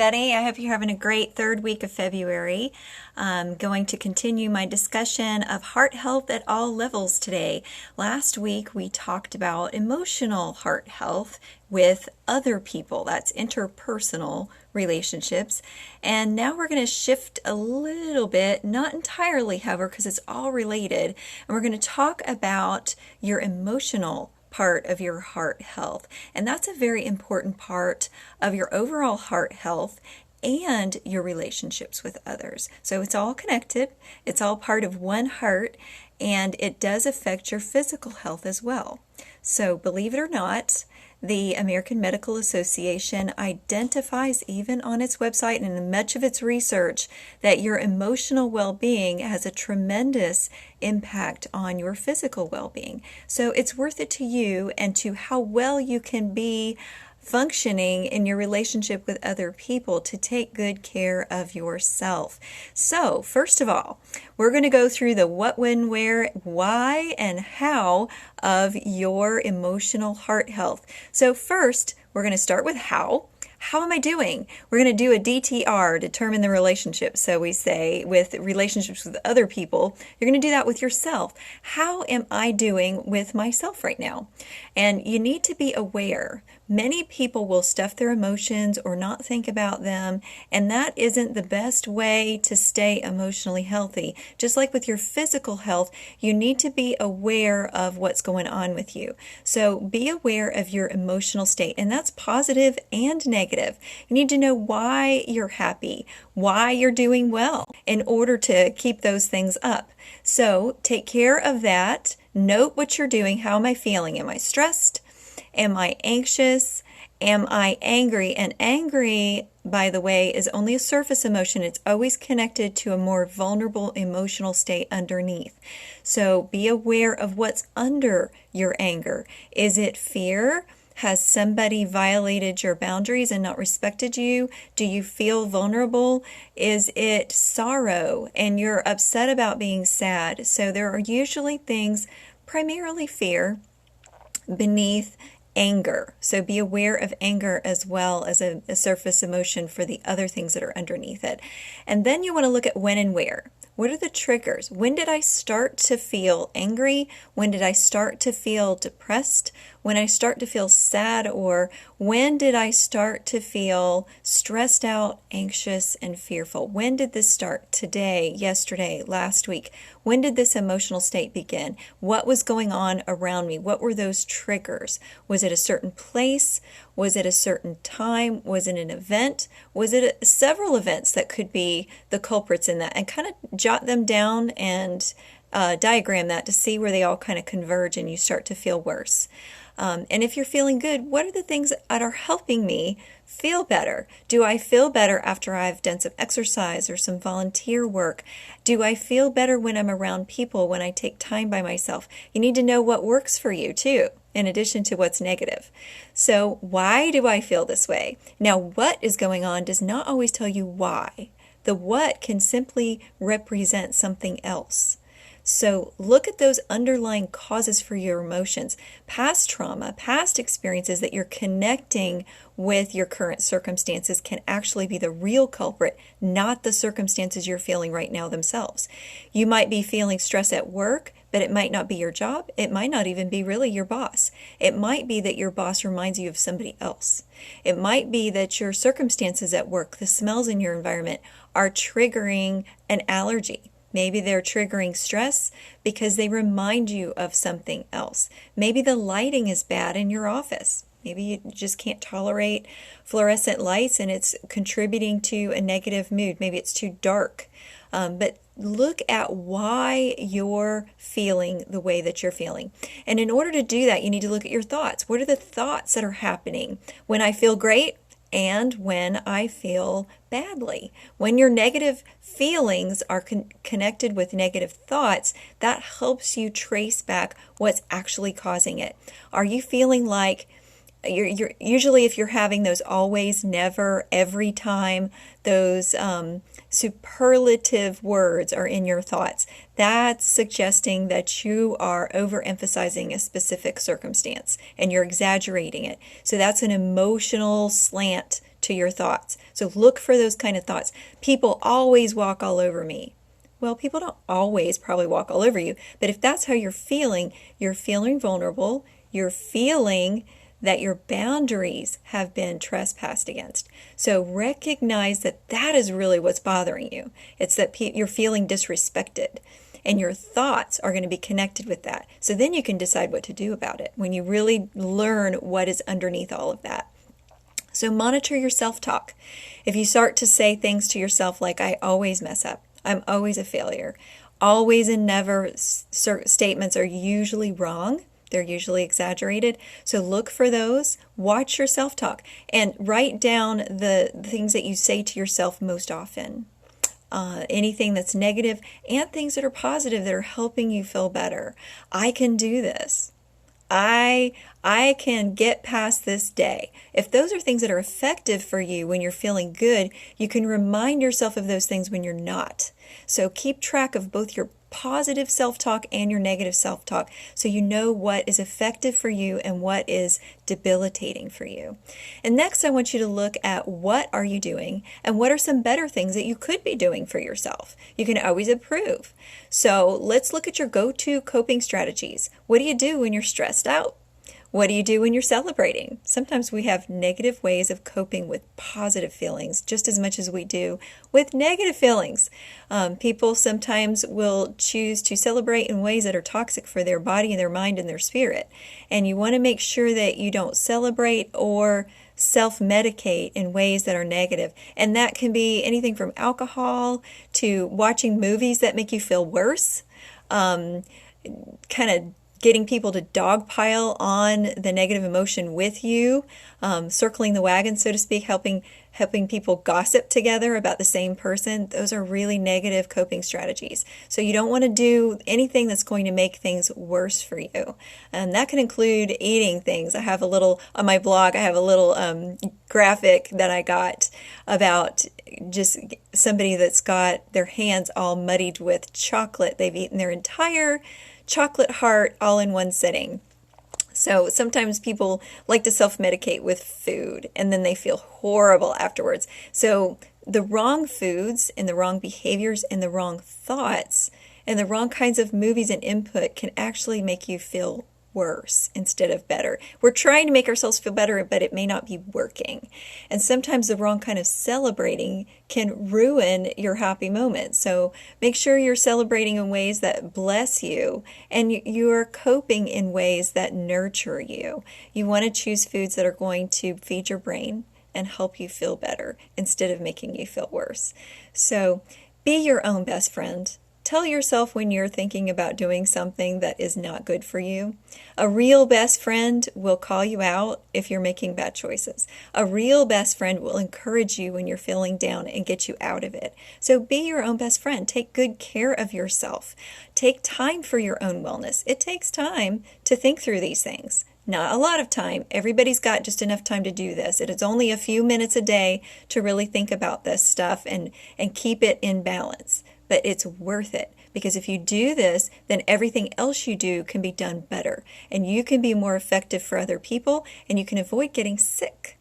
Betty. I hope you're having a great third week of February. I'm going to continue my discussion of heart health at all levels today. Last week we talked about emotional heart health with other people. That's interpersonal relationships. And now we're going to shift a little bit, not entirely, however, because it's all related. And we're going to talk about your emotional part of your heart health. And that's a very important part of your overall heart health and your relationships with others. So it's all connected, it's all part of one heart, and it does affect your physical health as well. So believe it or not, the American Medical Association identifies, even on its website and in much of its research, that your emotional well-being has a tremendous impact on your physical well-being. So it's worth it to you and to how well you can be functioning in your relationship with other people to take good care of yourself. So, first of all, we're going to go through the what, when, where, why, and how of your emotional heart health. So first, we're going to start with how. How am I doing? We're going to do a DTR, determine the relationship. So we say with relationships with other people, you're going to do that with yourself. How am I doing with myself right now? And you need to be aware. Many people will stuff their emotions or not think about them, and that isn't the best way to stay emotionally healthy. Just like with your physical health, you need to be aware of what's going on with you. So be aware of your emotional state, and that's positive and negative. You need to know why you're happy, why you're doing well, in order to keep those things up. So take care of that. Note what you're doing. How am I feeling? Am I stressed? Am I anxious? Am I angry? And angry, by the way, is only a surface emotion. It's always connected to a more vulnerable emotional state underneath. So be aware of what's under your anger. Is it fear? Has somebody violated your boundaries and not respected you? Do you feel vulnerable? Is it sorrow and you're upset about being sad? So there are usually things, primarily fear, beneath anger. So be aware of anger as well as a surface emotion for the other things that are underneath it. And then you want to look at when and where. What are the triggers? When did I start to feel angry? When did I start to feel depressed? When I start to feel sad? Or when did I start to feel stressed out, anxious, and fearful? When did this start? Today, yesterday, last week? When did this emotional state begin? What was going on around me? What were those triggers? Was it a certain place? Was it a certain time? Was it an event? Was it several events that could be the culprits in that? And kind of jot them down and diagram that to see where they all kind of converge and you start to feel worse. And if you're feeling good, what are the things that are helping me feel better? Do I feel better after I've done some exercise or some volunteer work? Do I feel better when I'm around people, when I take time by myself? You need to know what works for you too, in addition to what's negative. So why do I feel this way? Now, what is going on does not always tell you why. The what can simply represent something else. So look at those underlying causes for your emotions. Past trauma, past experiences that you're connecting with your current circumstances can actually be the real culprit, not the circumstances you're feeling right now themselves. You might be feeling stress at work, but it might not be your job. It might not even be really your boss. It might be that your boss reminds you of somebody else. It might be that your circumstances at work, the smells in your environment, are triggering an allergy. Maybe they're triggering stress because they remind you of something else. Maybe the lighting is bad in your office. Maybe you just can't tolerate fluorescent lights and it's contributing to a negative mood. Maybe it's too dark. But look at why you're feeling the way that you're feeling. And in order to do that, you need to look at your thoughts. What are the thoughts that are happening when I feel great and when I feel badly? When your negative feelings are connected with negative thoughts, that helps you trace back what's actually causing it. Are you feeling like you're usually, if you're having those always, never, every time, those superlative words are in your thoughts, that's suggesting that you are overemphasizing a specific circumstance and you're exaggerating it. So that's an emotional slant to your thoughts. So look for those kind of thoughts. People always walk all over me. Well, people don't always probably walk all over you, but if that's how you're feeling vulnerable, you're feeling that your boundaries have been trespassed against. So recognize that that is really what's bothering you. It's that you're feeling disrespected, and your thoughts are going to be connected with that. So then you can decide what to do about it when you really learn what is underneath all of that. So monitor your self-talk. If you start to say things to yourself like, I always mess up, I'm always a failure, always and never statements are usually wrong. They're usually exaggerated. So look for those, watch your self-talk, and write down the things that you say to yourself most often. Anything that's negative and things that are positive that are helping you feel better. I can do this. I can get past this day. If those are things that are effective for you when you're feeling good, you can remind yourself of those things when you're not. So keep track of both your positive self-talk and your negative self-talk so you know what is effective for you and what is debilitating for you. And next, I want you to look at what are you doing and what are some better things that you could be doing for yourself. You can always improve. So let's look at your go-to coping strategies. What do you do when you're stressed out? What do you do when you're celebrating? Sometimes we have negative ways of coping with positive feelings just as much as we do with negative feelings. People sometimes will choose to celebrate in ways that are toxic for their body and their mind and their spirit. And you want to make sure that you don't celebrate or self-medicate in ways that are negative. And that can be anything from alcohol to watching movies that make you feel worse, kind of getting people to dogpile on the negative emotion with you, circling the wagon, so to speak, helping people gossip together about the same person. Those are really negative coping strategies. So you don't want to do anything that's going to make things worse for you. And that can include eating things. I have on my blog, I have a little graphic that I got about just somebody that's got their hands all muddied with chocolate. They've eaten their entire chocolate heart all in one sitting. So sometimes people like to self-medicate with food and then they feel horrible afterwards. So the wrong foods and the wrong behaviors and the wrong thoughts and the wrong kinds of movies and input can actually make you feel worse instead of better. We're trying to make ourselves feel better, but it may not be working. And sometimes the wrong kind of celebrating can ruin your happy moment. So make sure you're celebrating in ways that bless you and you're coping in ways that nurture you. You want to choose foods that are going to feed your brain and help you feel better instead of making you feel worse. So be your own best friend. Tell yourself when you're thinking about doing something that is not good for you. A real best friend will call you out if you're making bad choices. A real best friend will encourage you when you're feeling down and get you out of it. So be your own best friend. Take good care of yourself. Take time for your own wellness. It takes time to think through these things. Not a lot of time. Everybody's got just enough time to do this. It is only a few minutes a day to really think about this stuff and keep it in balance. But it's worth it because if you do this, then everything else you do can be done better and you can be more effective for other people and you can avoid getting sick.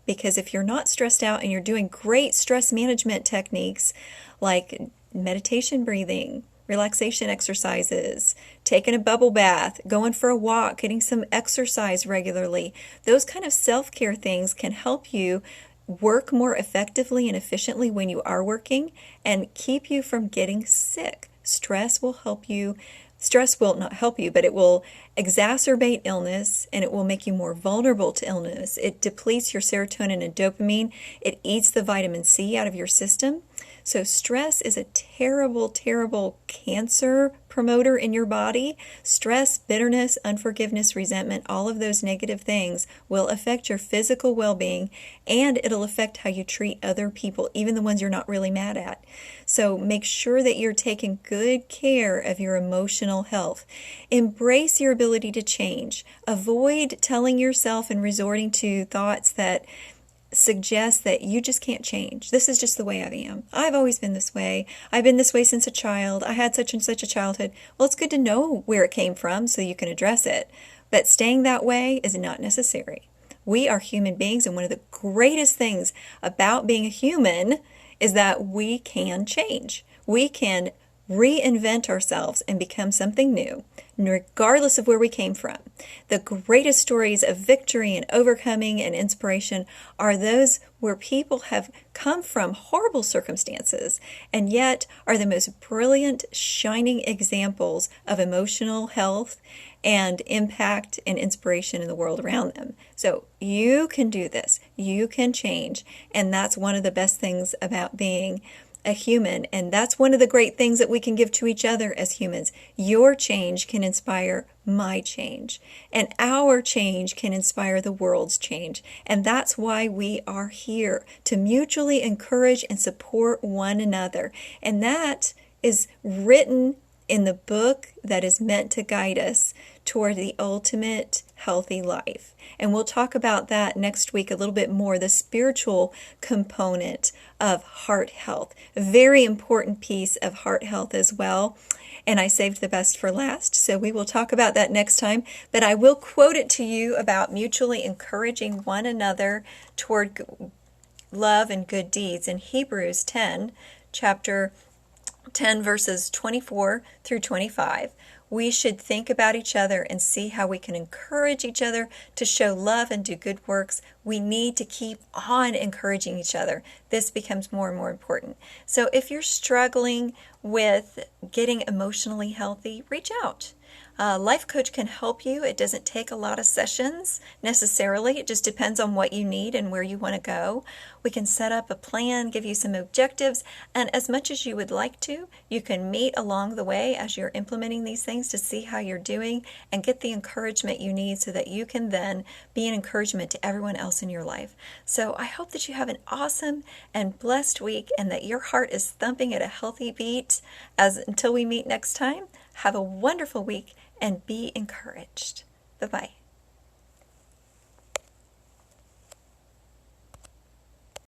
Because if you're not stressed out and you're doing great stress management techniques like meditation breathing, relaxation exercises, taking a bubble bath, going for a walk, getting some exercise regularly, those kind of self-care things can help you work more effectively and efficiently when you are working and keep you from getting sick. Stress will not help you, but it will exacerbate illness and it will make you more vulnerable to illness. It depletes your serotonin and dopamine. It eats the vitamin C out of your system. So stress is a terrible, terrible cancer promoter in your body. Stress, bitterness, unforgiveness, resentment, all of those negative things will affect your physical well-being and it'll affect how you treat other people, even the ones you're not really mad at. So make sure that you're taking good care of your emotional health. Embrace your ability to change. Avoid telling yourself and resorting to thoughts that suggest that you just can't change. This is just the way I am. I've always been this way. I've been this way since a child. I had such and such a childhood. Well, it's good to know where it came from so you can address it. But staying that way is not necessary. We are human beings, and one of the greatest things about being a human is that we can change. We can reinvent ourselves and become something new, regardless of where we came from. The greatest stories of victory and overcoming and inspiration are those where people have come from horrible circumstances and yet are the most brilliant, shining examples of emotional health and impact and inspiration in the world around them. So you can do this. You can change. And that's one of the best things about being a human, and that's one of the great things that we can give to each other as humans. Your change can inspire my change, and our change can inspire the world's change. And that's why we are here, to mutually encourage and support one another. And that is written in the book that is meant to guide us toward the ultimate healthy life. And we'll talk about that next week a little bit more, the spiritual component of heart health. A very important piece of heart health as well. And I saved the best for last, so we will talk about that next time. But I will quote it to you about mutually encouraging one another toward love and good deeds in Hebrews 10, chapter 10, verses 24 through 25. We should think about each other and see how we can encourage each other to show love and do good works. We need to keep on encouraging each other. This becomes more and more important. So if you're struggling with getting emotionally healthy, reach out. A life coach can help you. It doesn't take a lot of sessions necessarily. It just depends on what you need and where you want to go. We can set up a plan, give you some objectives, and as much as you would like to, you can meet along the way as you're implementing these things to see how you're doing and get the encouragement you need so that you can then be an encouragement to everyone else in your life. So I hope that you have an awesome and blessed week and that your heart is thumping at a healthy beat. Until we meet next time, have a wonderful week and be encouraged. Bye-bye.